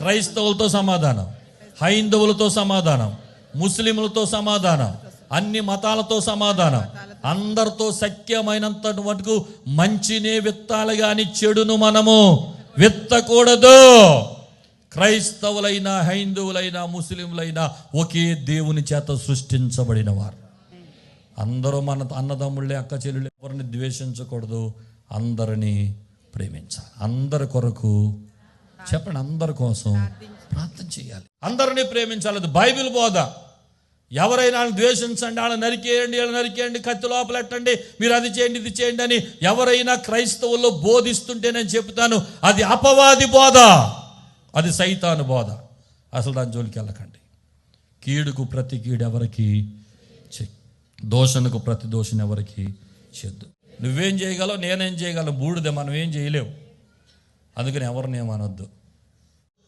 క్రైస్తవులతో సమాధానం, హైందవులతో సమాధానం, ముస్లింలతో సమాధానం, అన్ని మతాలతో సమాధానం, అందరితో సఖ్యమైనంత వరకు మంచినే విత్తాలి కానీ చెడును మనము విత్తకూడదు. క్రైస్తవులైనా, హైందవులైనా, ముస్లింలైనా ఒకే దేవుని చేత సృష్టించబడిన వారు. అందరూ మన అన్నదమ్ముళ్ళే, అక్క చెల్లెళ్ళు, ఎవరిని ద్వేషించకూడదు, అందరినీ ప్రేమించాలి. అందరి కొరకు చెప్పండి, అందరి కోసం ప్రార్థన చేయాలి, అందరినీ ప్రేమించాలి. అది బైబిల్ బోధ. ఎవరైనా ద్వేషించండి, వాళ్ళని నరికేయండి, వీళ్ళని నరికేయండి, కత్తి లోపలెట్టండి, మీరు అది చేయండి, ఇది చేయండి అని ఎవరైనా క్రైస్తవుల్లో బోధిస్తుంటే నేను చెప్తాను, అది అపవాది బోధ, అది సైతాను బోధ. అసలు దాని జోలికి వెళ్ళకండి. కీడుకు ప్రతి కీడు ఎవరికి, దోషణకు ప్రతి దోషణ ఎవరికి చేద్దు. నువ్వేం చేయగలవు, నేనేం చేయగలను, బూడిదే, మనం ఏం చేయలేవు. అందుకని ఎవరిని ఏమనొద్దు.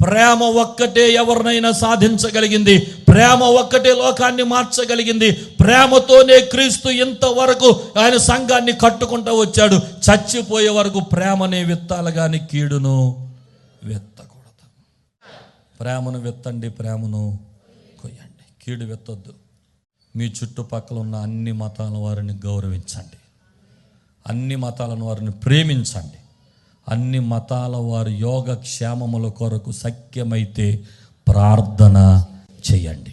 ప్రేమ ఒక్కటే ఎవరినైనా సాధించగలిగింది. ప్రేమ ఒక్కటే లోకాన్ని మార్చగలిగింది. ప్రేమతోనే క్రీస్తు ఇంతవరకు ఆయన సంఘాన్ని కట్టుకుంటూ వచ్చాడు. చచ్చిపోయే వరకు ప్రేమనే విత్తాలి కానీ కీడును విత్తకూడదు. ప్రేమను విత్తండి, ప్రేమను కొయ్యండి, కీడు విత్తొద్దు. మీ చుట్టుపక్కల ఉన్న అన్ని మతాల వారిని గౌరవించండి, అన్ని మతాలను వారిని ప్రేమించండి. అన్ని మతాల వారి యోగక్షేమముల కొరకు శక్యమైతే ప్రార్థన చేయండి.